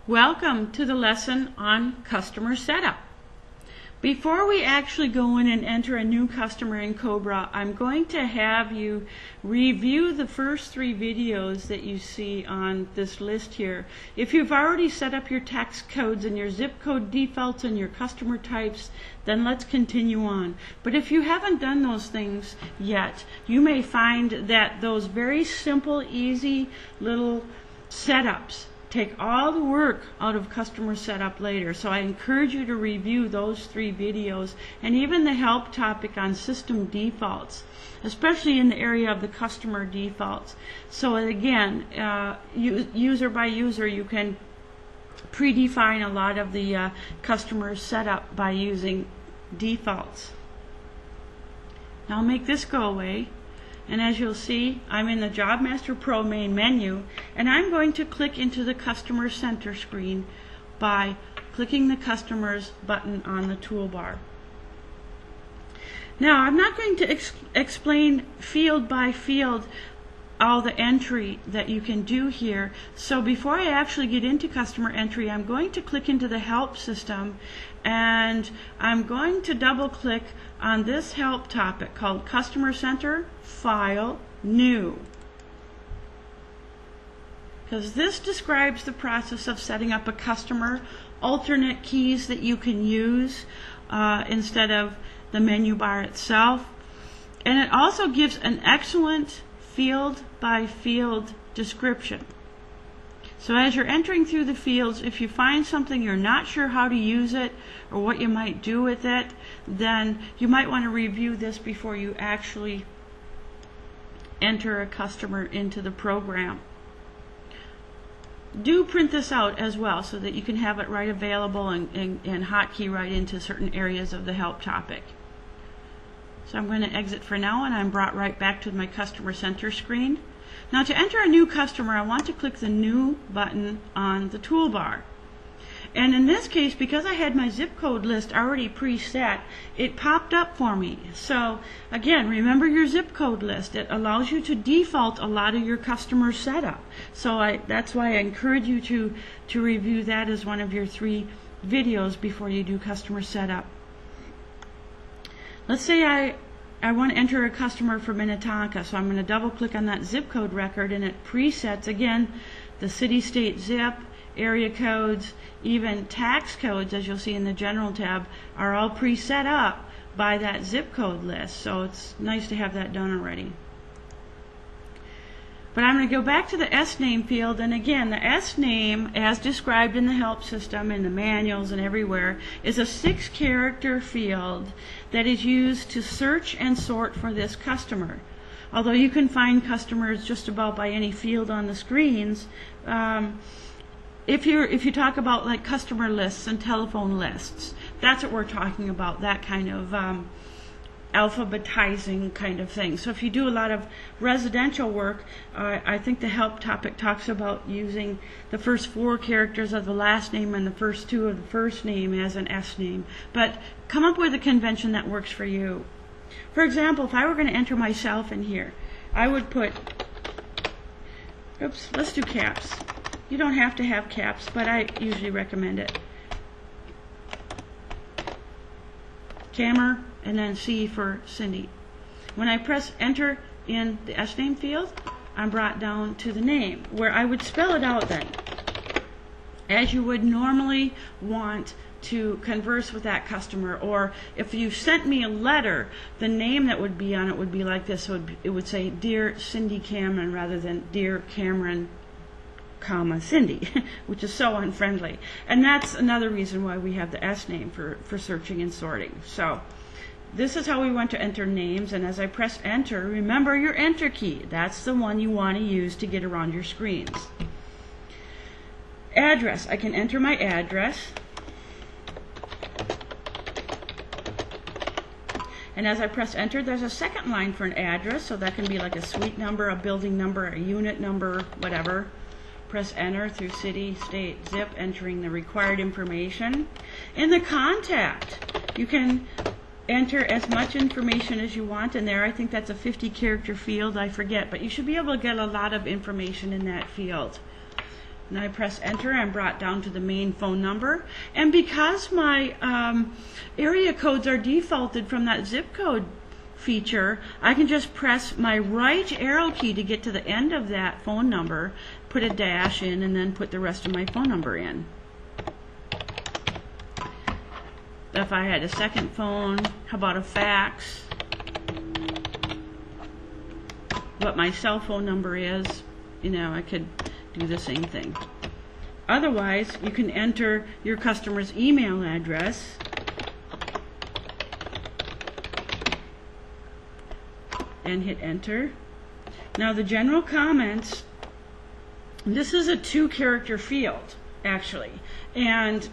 Welcome to the lesson on customer setup. Before we actually go in and enter a new customer in Cobra, I'm going to have you review the first 3 videos that you see on this list here. If you've already set up your tax codes and your zip code defaults and your customer types, then let's continue on. But if you haven't done those things yet, you may find that those very simple, easy little setups take all the work out of customer setup later. So I encourage you to review those 3 videos and even the help topic on system defaults, especially in the area of the customer defaults. So again, user by user, you can predefine a lot of the customer setup by using defaults. Now I'll make this go away. And as you'll see, I'm in the Job Master Pro main menu, and I'm going to click into the Customer Center screen by clicking the Customers button on the toolbar. Now, I'm not going to explain field by field all the entry that you can do here. So before I actually get into customer entry, I'm going to click into the help system, and I'm going to double click on this help topic called Customer Center File New, because this describes the process of setting up a customer, alternate keys that you can use instead of the menu bar itself, and it also gives an excellent field by field description. So as you're entering through the fields, if you find something you're not sure how to use it or what you might do with it, then you might want to review this before you actually enter a customer into the program. Do print this out as well so that you can have it right available and hotkey right into certain areas of the help topic. So I'm going to exit for now, and I'm brought right back to my Customer Center screen. Now to enter a new customer, I want to click the New button on the toolbar. And in this case, because I had my zip code list already preset, it popped up for me. So again, remember your zip code list. It allows you to default a lot of your customer setup. So that's why I encourage you to review that as one of your 3 videos before you do customer setup. Let's say I want to enter a customer for Minnetonka, so I'm going to double click on that zip code record, and it presets again the city, state, zip, area codes, even tax codes, as you'll see in the general tab, are all preset up by that zip code list. So it's nice to have that done already. But I'm going to go back to the S name field, and again, the S name, as described in the help system, in the manuals and everywhere, is a 6-character field that is used to search and sort for this customer. Although you can find customers just about by any field on the screens, if you talk about like customer lists and telephone lists, that's what we're talking about, that kind of alphabetizing kind of thing. So if you do a lot of residential work, I think the help topic talks about using the first 4 characters of the last name and the first 2 of the first name as an S name. But come up with a convention that works for you. For example, if I were going to enter myself in here, I would put, oops, let's do caps. You don't have to have caps, but I usually recommend it. Camera, and then C for Cindy. When I press enter in the S name field, I'm brought down to the name, where I would spell it out then, as you would normally want to converse with that customer. Or if you sent me a letter, the name that would be on it would be like this. So it would say Dear Cindy Cameron rather than Dear Cameron, comma Cindy, which is so unfriendly. And that's another reason why we have the S name for searching and sorting. So this is how we want to enter names, and as I press enter, remember your enter key. That's the one you want to use to get around your screens. Address, I can enter my address. And as I press enter, there's a second line for an address, so that can be like a suite number, a building number, a unit number, whatever. Press enter through city, state, zip, entering the required information. In the contact, you can enter as much information as you want in there. I think that's a 50-character field, I forget, but you should be able to get a lot of information in that field. And I press enter, I'm brought down to the main phone number. And because my area codes are defaulted from that zip code feature, I can just press my right arrow key to get to the end of that phone number, put a dash in, and then put the rest of my phone number in. If I had a second phone, how about a fax? What my cell phone number is, I could do the same thing. Otherwise, you can enter your customer's email address and hit enter. Now the general comments, this is a 2-character field actually, and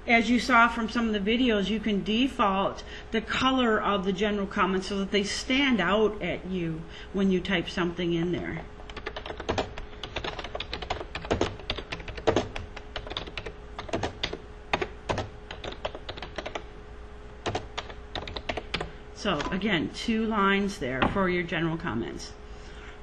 as you saw from some of the videos, you can default the color of the general comments so that they stand out at you when you type something in there. So again, 2 lines there for your general comments.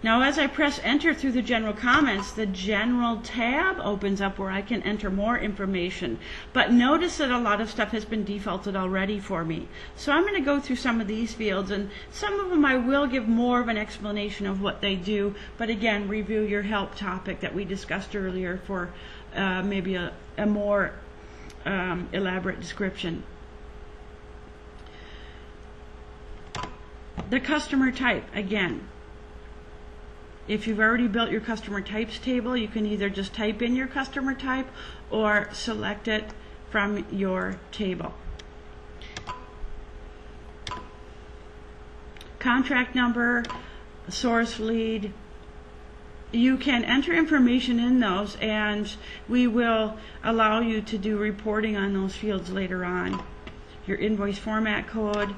Now as I press enter through the general comments, the general tab opens up where I can enter more information. But notice that a lot of stuff has been defaulted already for me. So I'm going to go through some of these fields, and some of them I will give more of an explanation of what they do. But again, review your help topic that we discussed earlier for maybe a more elaborate description. The customer type, again. If you've already built your customer types table, you can either just type in your customer type or select it from your table. Contract number, source lead. You can enter information in those, and we will allow you to do reporting on those fields later on. Your invoice format code.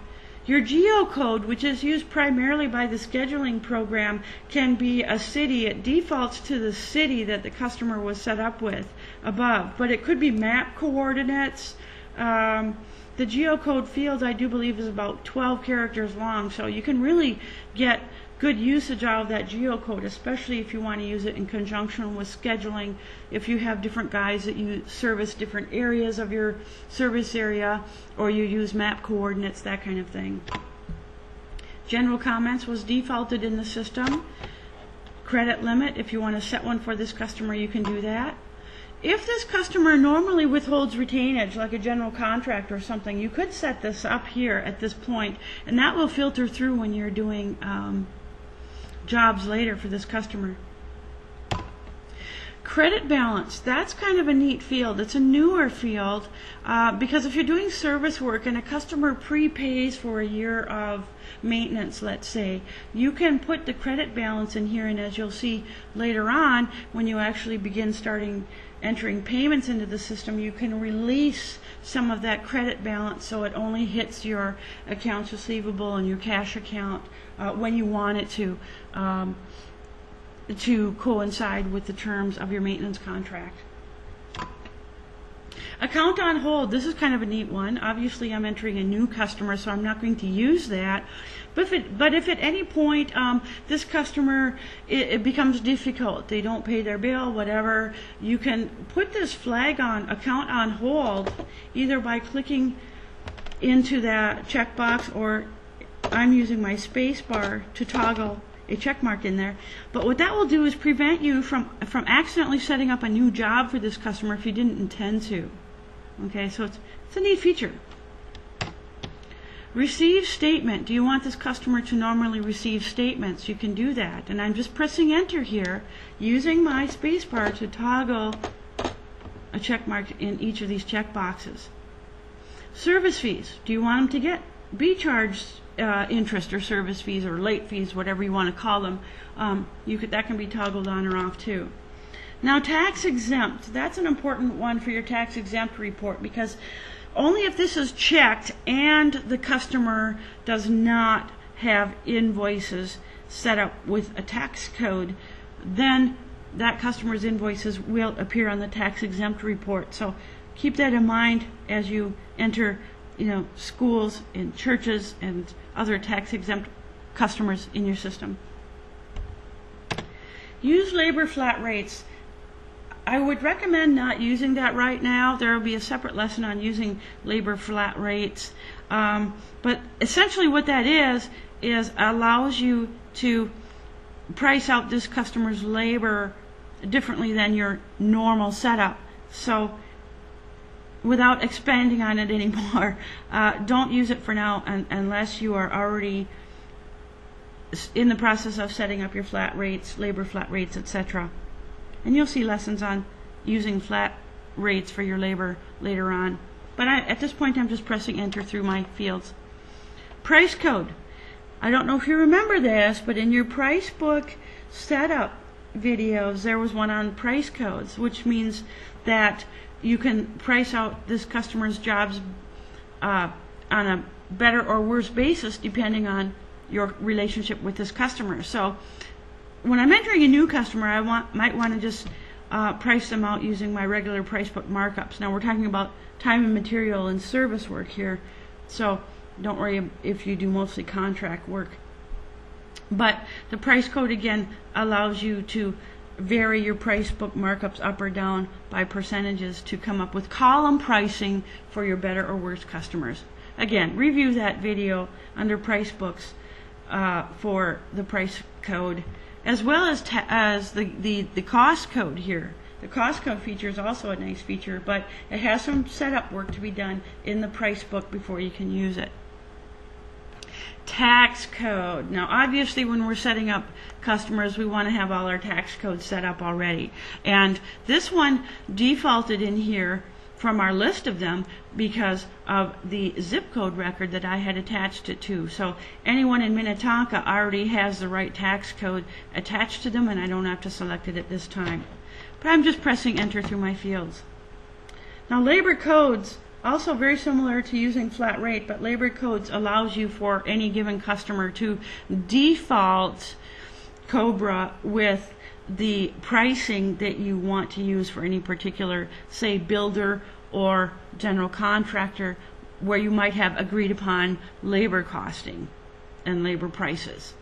Your geocode, which is used primarily by the scheduling program, can be a city. It defaults to the city that the customer was set up with above, but it could be map coordinates. The geocode field, I do believe, is about 12 characters long, so you can really get good usage out of that geocode, especially if you want to use it in conjunction with scheduling. If you have different guys that you service different areas of your service area, or you use map coordinates, that kind of thing. General comments was defaulted in the system. Credit limit, if you want to set one for this customer, you can do that. If this customer normally withholds retainage, like a general contractor or something, you could set this up here at this point, and that will filter through when you're doing jobs later for this customer. Credit balance, that's kind of a neat field. It's a newer field because if you're doing service work and a customer prepays for a year of maintenance, let's say, you can put the credit balance in here, and as you'll see later on, when you actually begin entering payments into the system, you can release some of that credit balance so it only hits your accounts receivable and your cash account when you want it to coincide with the terms of your maintenance contract. Account on hold, this is kind of a neat one. Obviously I'm entering a new customer, so I'm not going to use that. But if at any point this customer, it becomes difficult, they don't pay their bill, whatever, you can put this flag on account on hold either by clicking into that checkbox, or I'm using my space bar to toggle a check mark in there. But what that will do is prevent you from accidentally setting up a new job for this customer if you didn't intend to. Okay, so it's a neat feature. Receive statement. Do you want this customer to normally receive statements? You can do that. And I'm just pressing enter here using my space bar to toggle a check mark in each of these check boxes. Service fees. Do you want them to be charged interest or service fees or late fees, whatever you want to call them? That can be toggled on or off too. Now, tax exempt. That's an important one for your tax exempt report, because only if this is checked and the customer does not have invoices set up with a tax code, then that customer's invoices will appear on the tax exempt report. So keep that in mind as you enter, schools and churches and other tax exempt customers in your system. Use labor flat rates. I would recommend not using that right now. There will be a separate lesson on using labor flat rates. But essentially what that is allows you to price out this customer's labor differently than your normal setup. So without expanding on it anymore, don't use it for now unless you are already in the process of setting up your flat rates, labor flat rates, etc. And you'll see lessons on using flat rates for your labor later on. But at this point, I'm just pressing enter through my fields. Price code. I don't know if you remember this, but in your price book setup videos, there was one on price codes, which means that you can price out this customer's jobs on a better or worse basis depending on your relationship with this customer. So when I'm entering a new customer, I might want to just price them out using my regular price book markups. Now we're talking about time and material and service work here, so don't worry if you do mostly contract work. But the price code again allows you to vary your price book markups up or down by percentages to come up with column pricing for your better or worse customers. Again, review that video under price books for the price code, as well as the cost code here. The cost code feature is also a nice feature, but it has some setup work to be done in the price book before you can use it. Tax code. Now obviously when we're setting up customers, we want to have all our tax codes set up already. And this one defaulted in here from our list of them because of the zip code record that I had attached it to. So anyone in Minnetonka already has the right tax code attached to them, and I don't have to select it at this time. But I'm just pressing enter through my fields. Now labor codes, also very similar to using flat rate, but labor codes allows you for any given customer to default COBRA with the pricing that you want to use for any particular, say, builder or general contractor, where you might have agreed upon labor costing and labor prices.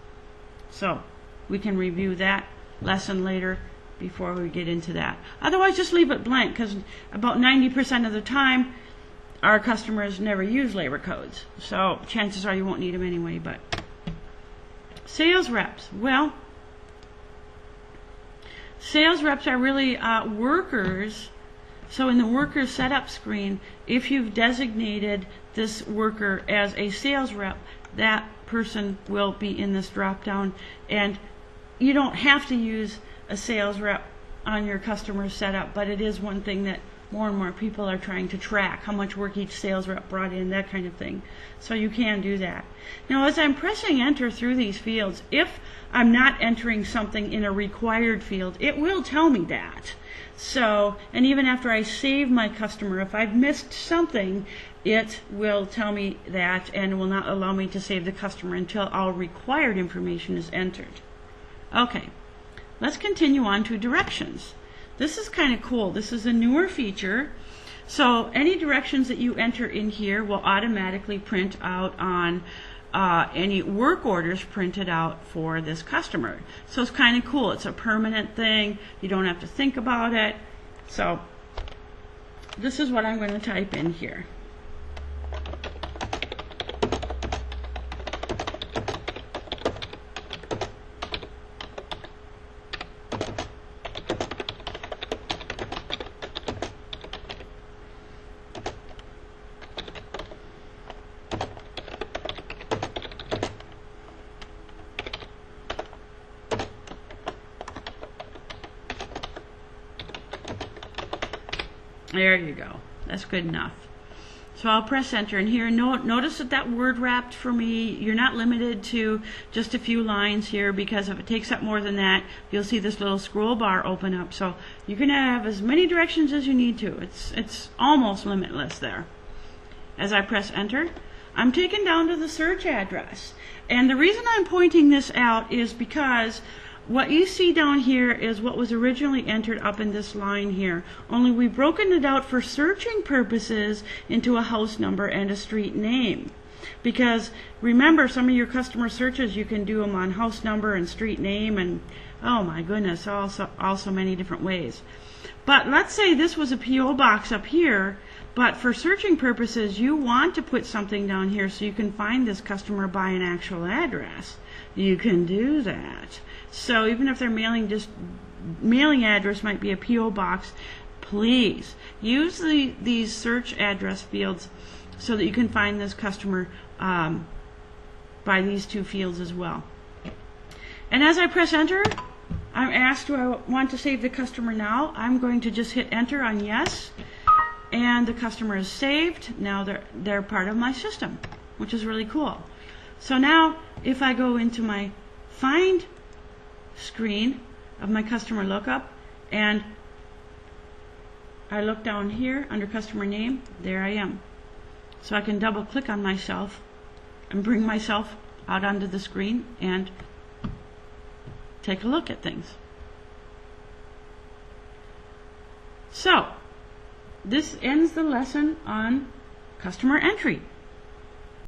So we can review that lesson later before we get into that. Otherwise, just leave it blank, because about 90% of the time our customers never use labor codes, so chances are you won't need them anyway. But sales reps, well, sales reps are really workers. So in the worker setup screen, if you've designated this worker as a sales rep, that person will be in this drop down, and you don't have to use a sales rep on your customer setup, but it is one thing that more and more people are trying to track, how much work each sales rep brought in, that kind of thing. So you can do that. Now as I'm pressing enter through these fields, if I'm not entering something in a required field, it will tell me that. So, and even after I save my customer, if I've missed something, it will tell me that and will not allow me to save the customer until all required information is entered. Okay, let's continue on to directions. This is kind of cool. This is a newer feature. So any directions that you enter in here will automatically print out on any work orders printed out for this customer. So it's kind of cool. It's a permanent thing. You don't have to think about it. So this is what I'm going to type in here. There you go. That's good enough. So I'll press enter, and here notice that word wrapped for me. You're not limited to just a few lines here, because if it takes up more than that, you'll see this little scroll bar open up. So you can have as many directions as you need to. It's almost limitless there. As I press enter, I'm taken down to the search address. And the reason I'm pointing this out is because what you see down here is what was originally entered up in this line here, only we've broken it out for searching purposes into a house number and a street name. Because remember, some of your customer searches, you can do them on house number and street name, and oh my goodness, also many different ways. But let's say this was a P.O. box up here, but for searching purposes, you want to put something down here so you can find this customer by an actual address. You can do that. So even if their mailing address might be a P.O. box, please use these search address fields so that you can find this customer by these two fields as well. And as I press enter, I'm asked, do I want to save the customer now? I'm going to just hit enter on yes, and the customer is saved. Now they're part of my system, which is really cool. So now if I go into my find screen of my customer lookup and I look down here under customer name, there I am. So I can double click on myself and bring myself out onto the screen and take a look at things. So this ends the lesson on customer entry.